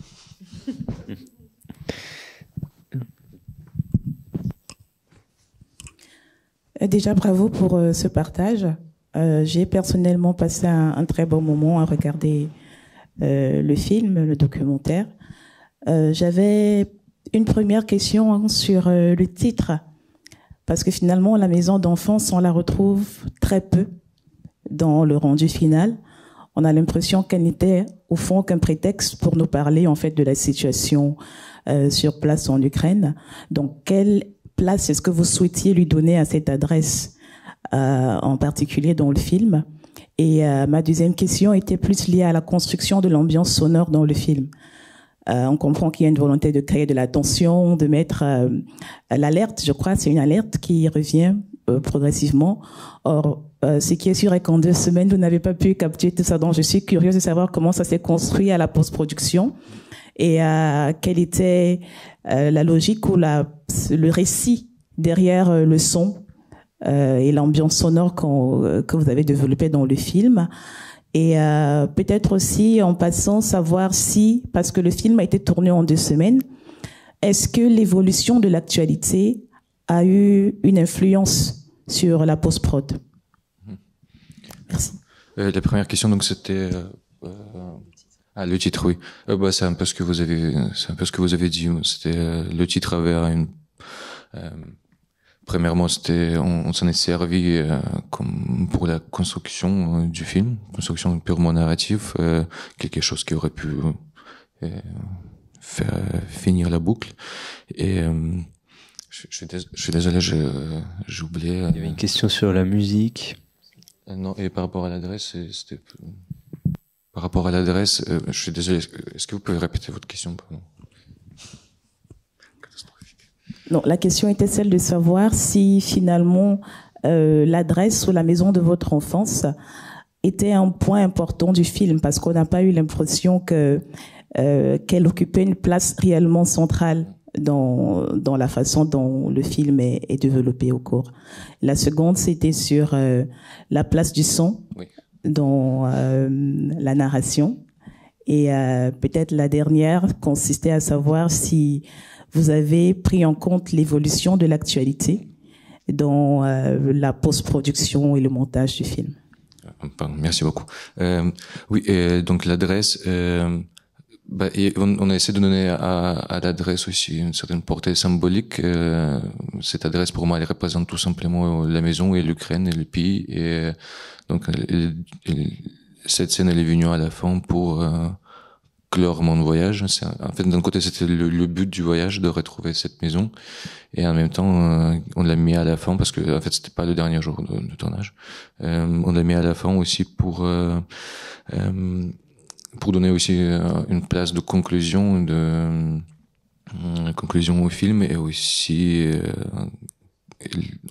Déjà, bravo pour ce partage. J'ai personnellement passé un très bon moment à regarder le film, le documentaire. J'avais une première question sur le titre, parce que finalement, la maison d'enfance, on la retrouve très peu dans le rendu final. On a l'impression qu'elle n'était au fond qu'un prétexte pour nous parler en fait de la situation sur place en Ukraine. Donc, quelle place est-ce que vous souhaitiez lui donner à cette adresse, en particulier dans le film? Et ma deuxième question était plus liée à la construction de l'ambiance sonore dans le film. On comprend qu'il y a une volonté de créer de la tension, de mettre l'alerte, je crois, c'est une alerte qui revient progressivement. Or, ce qui est sûr est qu'en 2 semaines, vous n'avez pas pu capturer tout ça. Donc, je suis curieuse de savoir comment ça s'est construit à la post-production et quelle était la logique ou le récit derrière le son et l'ambiance sonore que vous avez développé dans le film. Et peut-être aussi, en passant, savoir si, parce que le film a été tourné en 2 semaines, est-ce que l'évolution de l'actualité a eu une influence sur la post-prod? Merci. La première question, donc, c'était le titre, oui. C'est un peu ce que vous avez dit. C'était le titre avait une. Premièrement, on s'en est servi comme pour la construction du film, construction purement narrative, quelque chose qui aurait pu faire finir la boucle. Et je suis désolé, j'ai oublié. Il y avait une question sur la musique. Non, et par rapport à l'adresse, c'était. Par rapport à l'adresse, je suis désolé. Est-ce que vous pouvez répéter votre question, pardon? Non, la question était celle de savoir si finalement l'adresse ou la maison de votre enfance était un point important du film, parce qu'on n'a pas eu l'impression que qu'elle occupait une place réellement centrale dans la façon dont le film est développé au cours. La seconde, c'était sur la place du son dans la narration. Et peut-être la dernière consistait à savoir si vous avez pris en compte l'évolution de l'actualité dans la post-production et le montage du film. Pardon, merci beaucoup. Oui, donc l'adresse, on a essayé de donner à l'adresse aussi une certaine portée symbolique. Cette adresse, pour moi, elle représente tout simplement la maison et l'Ukraine et le pays. Et donc, cette scène, elle est venue à la fin pour clore mon voyage. En fait, d'un côté, c'était le but du voyage, de retrouver cette maison. Et en même temps, on l'a mis à la fin parce que, en fait, c'était pas le dernier jour de tournage. On l'a mis à la fin aussi pour donner aussi une place de conclusion, conclusion au film, et aussi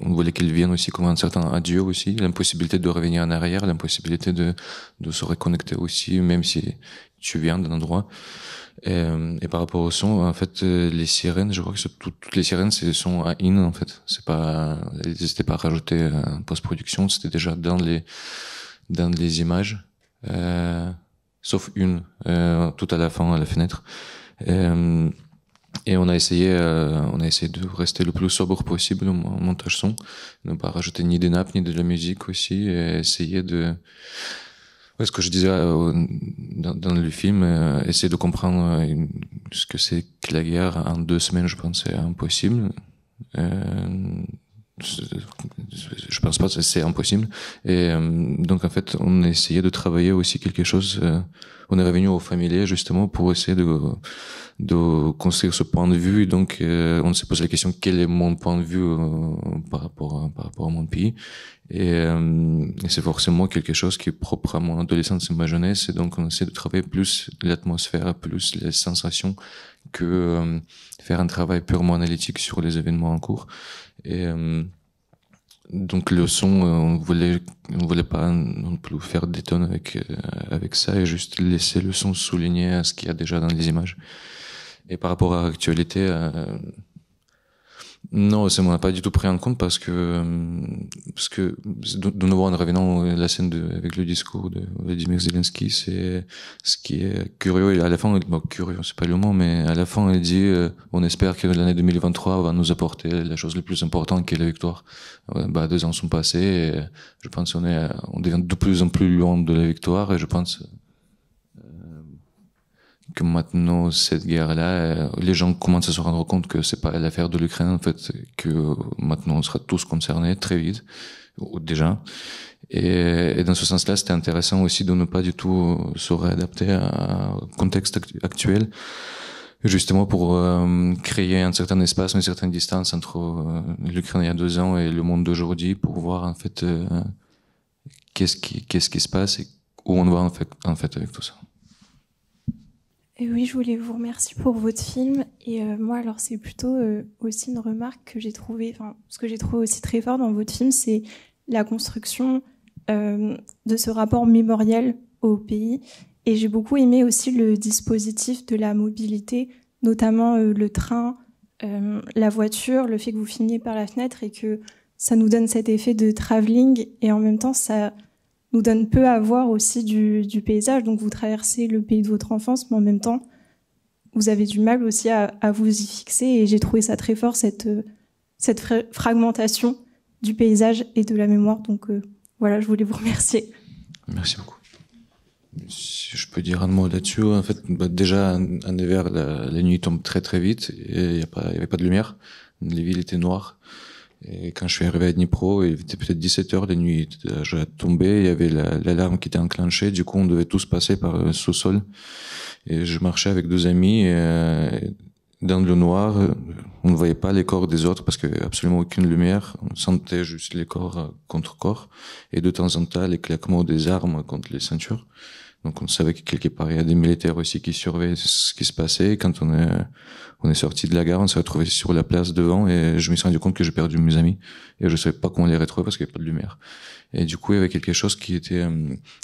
on voulait qu'il vienne aussi comme un certain adieu aussi, l'impossibilité de revenir en arrière, l'impossibilité de se reconnecter aussi, même si tu viens d'un endroit. Et par rapport au son, en fait, les sirènes, je crois que toutes les sirènes, sont à in, en fait. Elles n'étaient pas rajoutées en post-production, c'était déjà dans les images. Sauf une, tout à la fin, à la fenêtre. Et on a essayé de rester le plus sobre possible au montage son, ne pas rajouter ni des nappes ni de la musique aussi, et essayer ce que je disais dans le film, essayer de comprendre ce que c'est que la guerre en 2 semaines, je pense, c'est impossible. Je pense pas que c'est impossible. Et donc en fait, on a essayé de travailler aussi quelque chose. On est revenu au familier justement pour essayer de construire ce point de vue. Et donc on s'est posé la question, quel est mon point de vue par rapport à mon pays. Et c'est forcément quelque chose qui est propre à mon adolescence et ma jeunesse. Et donc on essaie de travailler plus l'atmosphère, plus les sensations, que faire un travail purement analytique sur les événements en cours. Et donc le son, on voulait pas non plus faire des tonnes avec ça, et juste laisser le son souligner ce qu'il y a déjà dans les images. Et par rapport à l'actualité, non, ça m'en a pas du tout pris en compte parce que de nouveau, en revenant à la scène avec le discours de Vladimir Zelensky, c'est ce qui est curieux. Et à la fin, curieux, c'est pas le mot, mais à la fin, il dit, on espère que l'année 2023 va nous apporter la chose la plus importante qui est la victoire. 2 ans sont passés, et je pense qu'on devient de plus en plus loin de la victoire, et je pense que maintenant, cette guerre-là, les gens commencent à se rendre compte que c'est pas l'affaire de l'Ukraine, en fait, que maintenant on sera tous concernés très vite, déjà. Et dans ce sens-là, c'était intéressant aussi de ne pas du tout se réadapter au contexte actuel, justement pour créer un certain espace, une certaine distance entre l'Ukraine il y a 2 ans et le monde d'aujourd'hui, pour voir en fait qu'est-ce qui se passe et où on va en fait avec tout ça. Et oui, je voulais vous remercier pour votre film. Et moi, alors, c'est plutôt aussi une remarque que j'ai trouvée, ce que j'ai trouvé aussi très fort dans votre film, c'est la construction de ce rapport mémoriel au pays. Et j'ai beaucoup aimé aussi le dispositif de la mobilité, notamment le train, la voiture, le fait que vous filmiez par la fenêtre et que ça nous donne cet effet de travelling, et en même temps, ça nous donne peu à voir aussi du paysage. Donc vous traversez le pays de votre enfance, mais en même temps, vous avez du mal aussi à vous y fixer. Et j'ai trouvé ça très fort, cette fragmentation du paysage et de la mémoire. Donc voilà, je voulais vous remercier. Merci beaucoup. Si je peux dire un mot là-dessus, en fait, déjà en hiver, la nuit tombe très très vite, et il y avait pas de lumière. Les villes étaient noires. Et quand je suis arrivé à Dnipro, il était peut-être 17h, la nuit était déjà tombée, il y avait l'alarme qui était enclenchée, du coup on devait tous passer par le sous-sol. Et je marchais avec 2 amis, dans le noir, on ne voyait pas les corps des autres parce qu'il n'y avait absolument aucune lumière, on sentait juste les corps contre corps, et de temps en temps les claquements des armes contre les ceintures. Donc on savait que quelque part il y a des militaires aussi qui surveillaient ce qui se passait. Et quand on est sorti de la gare, on s'est retrouvé sur la place devant et je me suis rendu compte que j'ai perdu mes amis et je savais pas comment les retrouver parce qu'il n'y avait pas de lumière. Et du coup il y avait quelque chose qui était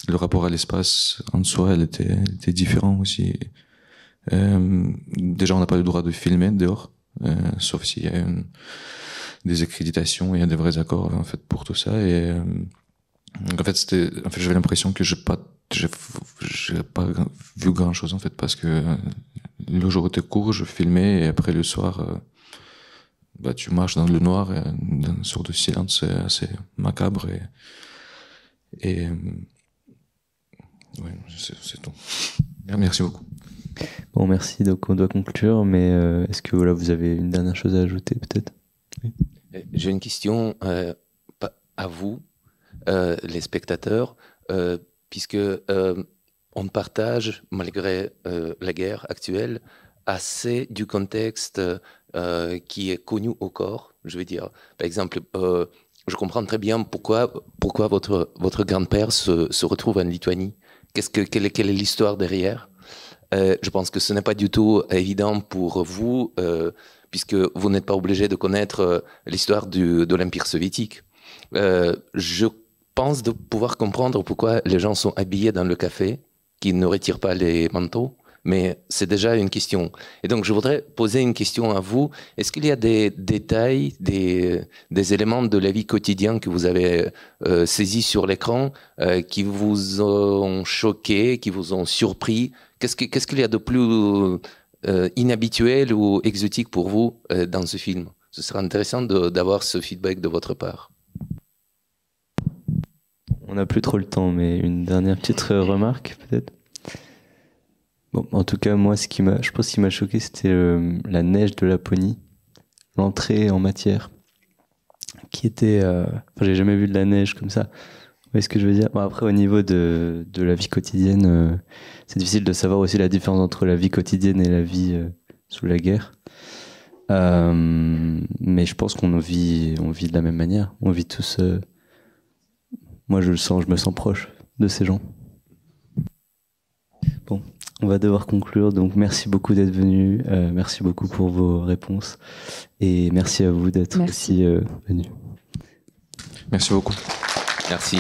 le rapport à l'espace en soi, elle était différent aussi. Déjà on n'a pas le droit de filmer dehors, sauf s'il y a des accréditations, il y a des vrais accords en fait pour tout ça. Et en fait j'avais l'impression que j'ai pas vu grand chose en fait, parce que le jour était court, je filmais et après le soir tu marches dans le noir, dans une sorte de silence assez macabre et ouais, c'est tout. Merci beaucoup. Bon, merci. Donc on doit conclure, mais est-ce que voilà, vous avez une dernière chose à ajouter peut-être? Oui. J'ai une question à vous, les spectateurs, puisque on partage, malgré la guerre actuelle, assez du contexte qui est connu au corps. Je veux dire, par exemple, je comprends très bien pourquoi votre grand-père se retrouve en Lituanie. Quelle est l'histoire derrière? Je pense que ce n'est pas du tout évident pour vous, puisque vous n'êtes pas obligé de connaître l'histoire de l'Empire soviétique. Je pense de pouvoir comprendre pourquoi les gens sont habillés dans le café, qu'ils ne retirent pas les manteaux, mais c'est déjà une question. Et donc, je voudrais poser une question à vous. Est-ce qu'il y a des détails, des éléments de la vie quotidienne que vous avez saisis sur l'écran, qui vous ont choqué, qui vous ont surpris? Qu'est-ce qu'il y a de plus inhabituel ou exotique pour vous dans ce film? Ce serait intéressant d'avoir ce feedback de votre part. On n'a plus trop le temps, mais une dernière petite remarque peut-être. Bon, en tout cas, moi, je pense ce qui m'a choqué, c'était la neige de Laponie, l'entrée en matière, qui était. J'ai jamais vu de la neige comme ça. Vous voyez ce que je veux dire? Bon, après, au niveau de la vie quotidienne, c'est difficile de savoir aussi la différence entre la vie quotidienne et la vie sous la guerre. Mais je pense qu'on vit de la même manière. On vit tous. Moi, je me sens proche de ces gens. Bon, on va devoir conclure. Donc, merci beaucoup d'être venu. Merci beaucoup pour vos réponses. Et merci à vous d'être aussi venus. Merci beaucoup. Merci.